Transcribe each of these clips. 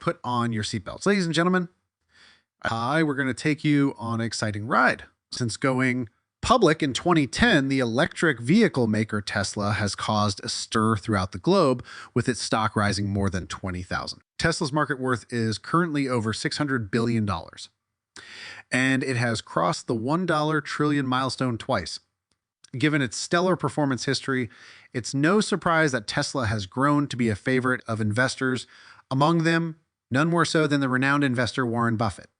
Put on your seatbelts. Ladies and gentlemen, we're going to take you on an exciting ride. Since going public in 2010, the electric vehicle maker Tesla has caused a stir throughout the globe, with its stock rising more than 20,000. Tesla's market worth is currently over $600 billion, and it has crossed the $1 trillion milestone twice. Given its stellar performance history, it's no surprise that Tesla has grown to be a favorite of investors, among them none more so than the renowned investor Warren Buffett.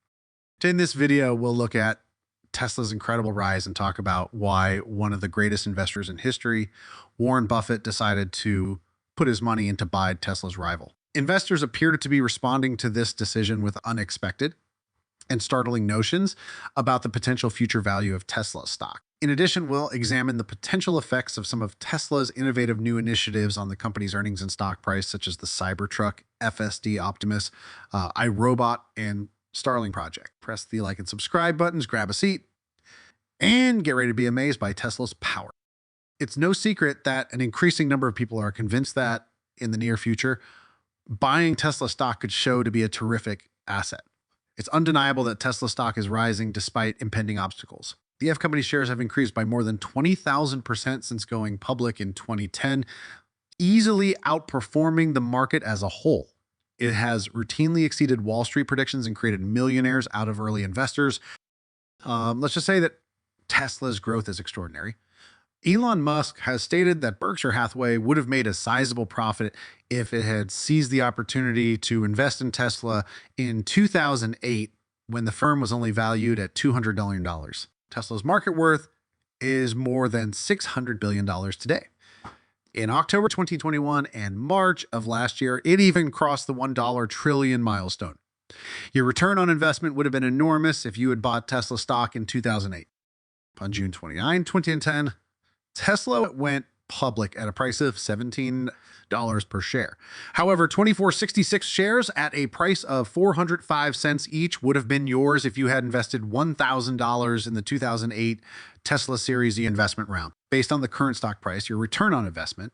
In this video, we'll look at Tesla's incredible rise and talk about why one of the greatest investors in history, Warren Buffett, decided to put his money in to buy Tesla's rival. Investors appear to be responding to this decision with unexpected and startling notions about the potential future value of Tesla stock. In addition, we'll examine the potential effects of some of Tesla's innovative new initiatives on the company's earnings and stock price, such as the Cybertruck, FSD Optimus, iRobot, and Starlink project. Press the like and subscribe buttons, grab a seat, and get ready to be amazed by Tesla's power. It's no secret that an increasing number of people are convinced that in the near future, buying Tesla stock could show to be a terrific asset. It's undeniable that Tesla stock is rising despite impending obstacles. The F company shares have increased by more than 20,000% since going public in 2010, easily outperforming the market as a whole. It has routinely exceeded Wall Street predictions and created millionaires out of early investors. Let's just say that Tesla's growth is extraordinary. Elon Musk has stated that Berkshire Hathaway would have made a sizable profit if it had seized the opportunity to invest in Tesla in 2008, when the firm was only valued at $200 million. Tesla's market worth is more than $600 billion today. In October 2021 and March of last year, it even crossed the $1 trillion milestone. Your return on investment would have been enormous if you had bought Tesla stock in 2008. On June 29, 2010, Tesla went public at a price of $17 per share. However, 2466 shares at a price of 405 cents each would have been yours if you had invested $1,000 in the 2008 Tesla Series E investment round. Based on the current stock price, your return on investment,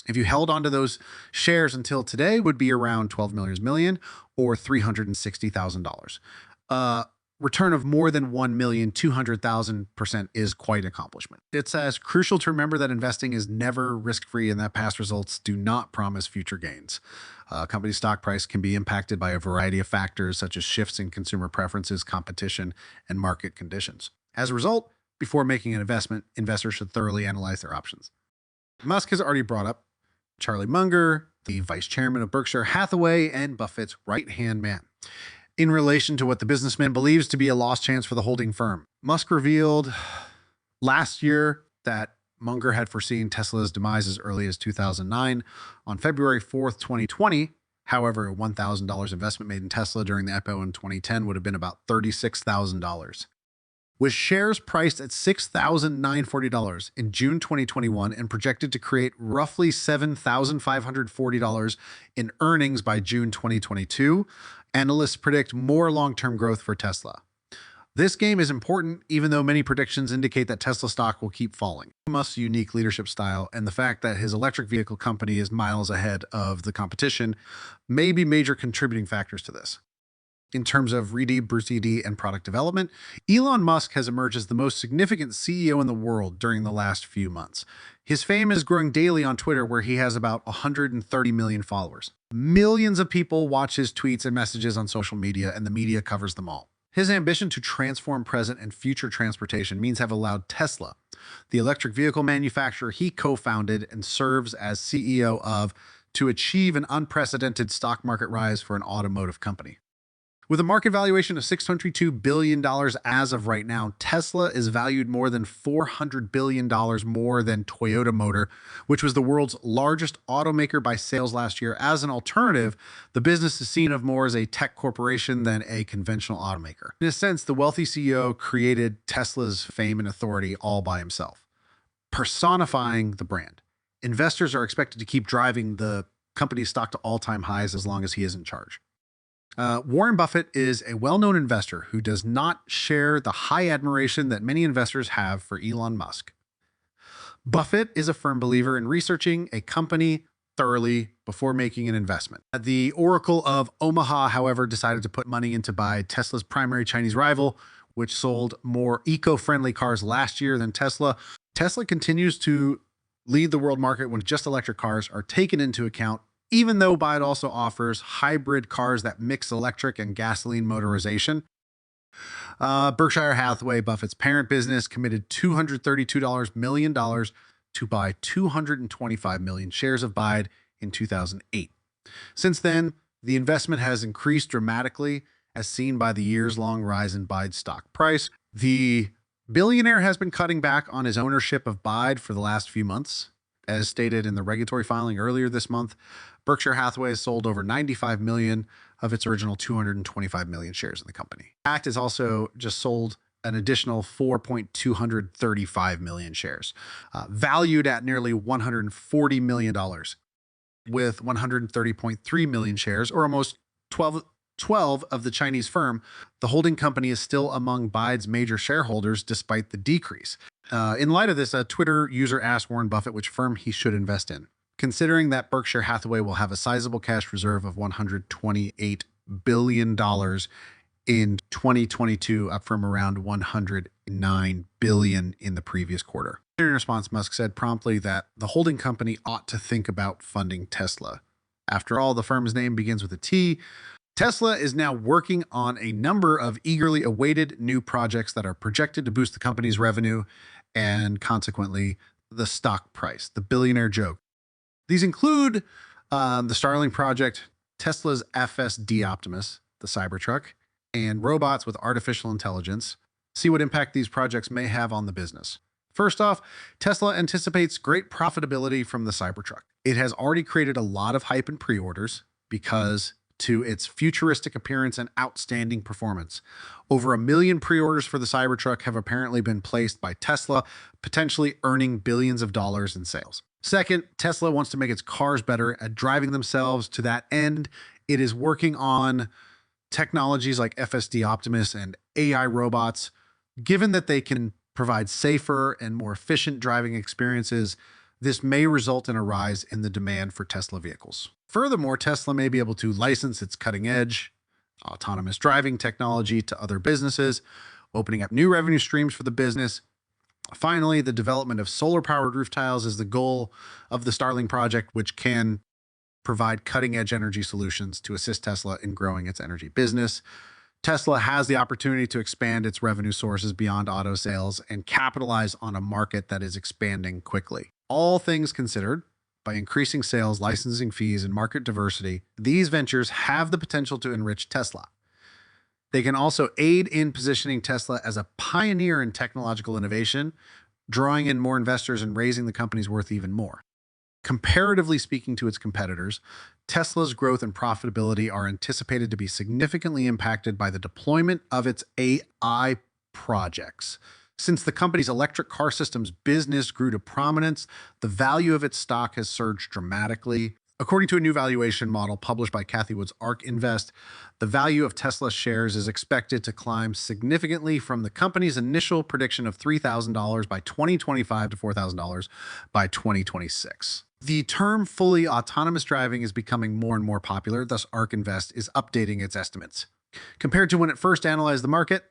if you held onto those shares until today, would be around 12 million or $360,000. Return of more than 1,200,000% is quite an accomplishment. It's as crucial to remember that investing is never risk-free and that past results do not promise future gains. A company's stock price can be impacted by a variety of factors, such as shifts in consumer preferences, competition, and market conditions. As a result, before making an investment, investors should thoroughly analyze their options. Musk has already brought up Charlie Munger, the vice chairman of Berkshire Hathaway and Buffett's right-hand man, in relation to what the businessman believes to be a lost chance for the holding firm. Musk revealed last year that Munger had foreseen Tesla's demise as early as 2009. On February 4th, 2020, however, a $1,000 investment made in Tesla during the IPO in 2010 would have been about $36,000. With shares priced at $6,940 in June 2021 and projected to create roughly $7,540 in earnings by June 2022, analysts predict more long-term growth for Tesla. This game is important, even though many predictions indicate that Tesla stock will keep falling. Musk's unique leadership style and the fact that his electric vehicle company is miles ahead of the competition may be major contributing factors to this. In terms of Bruce E.D. and product development, Elon Musk has emerged as the most significant CEO in the world during the last few months. His fame is growing daily on Twitter, where he has about 130 million followers. Millions of people watch his tweets and messages on social media, and the media covers them all. His ambition to transform present and future transportation means have allowed Tesla, the electric vehicle manufacturer he co-founded and serves as CEO of, to achieve an unprecedented stock market rise for an automotive company. With a market valuation of $622 billion as of right now, Tesla is valued more than $400 billion more than Toyota Motor, which was the world's largest automaker by sales last year. As an alternative, the business is seen of more as a tech corporation than a conventional automaker. In a sense, the wealthy CEO created Tesla's fame and authority all by himself, personifying the brand. Investors are expected to keep driving the company's stock to all-time highs as long as he is in charge. Warren Buffett is a well-known investor who does not share the high admiration that many investors have for Elon Musk. Buffett is a firm believer in researching a company thoroughly before making an investment. The Oracle of Omaha, however, decided to put money into buy Tesla's primary Chinese rival, which sold more eco-friendly cars last year than Tesla. Tesla continues to lead the world market when just electric cars are taken into account, even though BYD also offers hybrid cars that mix electric and gasoline motorization. Berkshire Hathaway, Buffett's parent business, committed $232 million to buy 225 million shares of BYD in 2008. Since then, the investment has increased dramatically, as seen by the years-long rise in BYD's stock price. The billionaire has been cutting back on his ownership of BYD for the last few months. As stated in the regulatory filing earlier this month, Berkshire Hathaway has sold over 95 million of its original 225 million shares in the company. ACT has also just sold an additional 4.235 million shares, valued at nearly $140 million, with 130.3 million shares, or almost 12 of the Chinese firm. The holding company is still among BYD's major shareholders despite the decrease. In light of this, a Twitter user asked Warren Buffett which firm he should invest in. Considering that Berkshire Hathaway will have a sizable cash reserve of $128 billion in 2022, up from around $109 billion in the previous quarter. In response, Musk said promptly that the holding company ought to think about funding Tesla. After all, the firm's name begins with a T. Tesla is now working on a number of eagerly awaited new projects that are projected to boost the company's revenue and consequently the stock price. The billionaire joke. These include the Starlink project, Tesla's FSD Optimus, the Cybertruck, and robots with artificial intelligence. See what impact these projects may have on the business. First off, Tesla anticipates great profitability from the Cybertruck. It has already created a lot of hype in pre-orders because to its futuristic appearance and outstanding performance. Over 1 million pre-orders for the Cybertruck have apparently been placed by Tesla, potentially earning billions of dollars in sales. Second, Tesla wants to make its cars better at driving themselves. To that end, it is working on technologies like FSD Optimus and AI robots. Given that they can provide safer and more efficient driving experiences, this may result in a rise in the demand for Tesla vehicles. Furthermore, Tesla may be able to license its cutting-edge autonomous driving technology to other businesses, opening up new revenue streams for the business. Finally, the development of solar-powered roof tiles is the goal of the Starlink project, which can provide cutting-edge energy solutions to assist Tesla in growing its energy business. Tesla has the opportunity to expand its revenue sources beyond auto sales and capitalize on a market that is expanding quickly. All things considered, by increasing sales, licensing fees, and market diversity, these ventures have the potential to enrich Tesla. They can also aid in positioning Tesla as a pioneer in technological innovation, drawing in more investors and raising the company's worth even more. Comparatively speaking to its competitors, Tesla's growth and profitability are anticipated to be significantly impacted by the deployment of its AI projects. Since the company's electric car systems business grew to prominence, the value of its stock has surged dramatically. According to a new valuation model published by Cathie Wood's ARK Invest, the value of Tesla shares is expected to climb significantly from the company's initial prediction of $3,000 by 2025 to $4,000 by 2026. The term fully autonomous driving is becoming more and more popular, thus ARK Invest is updating its estimates. Compared to when it first analyzed the market,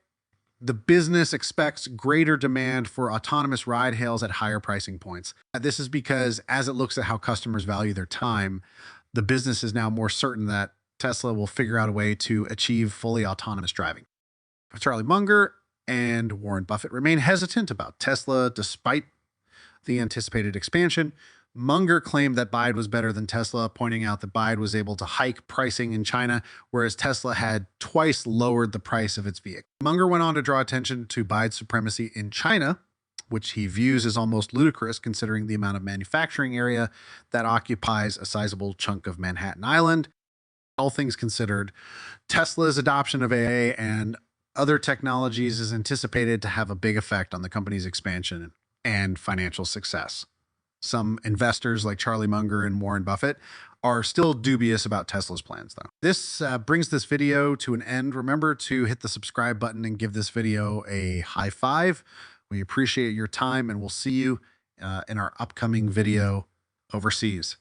the business expects greater demand for autonomous ride hails at higher pricing points. This is because as it looks at how customers value their time, the business is now more certain that Tesla will figure out a way to achieve fully autonomous driving. Charlie Munger and Warren Buffett remain hesitant about Tesla despite the anticipated expansion. Munger claimed that BYD was better than Tesla, pointing out that BYD was able to hike pricing in China, whereas Tesla had twice lowered the price of its vehicle. Munger went on to draw attention to BYD's supremacy in China, which he views as almost ludicrous considering the amount of manufacturing area that occupies a sizable chunk of Manhattan Island. All things considered, Tesla's adoption of AI and other technologies is anticipated to have a big effect on the company's expansion and financial success. Some investors like Charlie Munger and Warren Buffett are still dubious about Tesla's plans, though. This brings this video to an end. Remember to hit the subscribe button and give this video a high five. We appreciate your time, and we'll see you in our upcoming video overseas.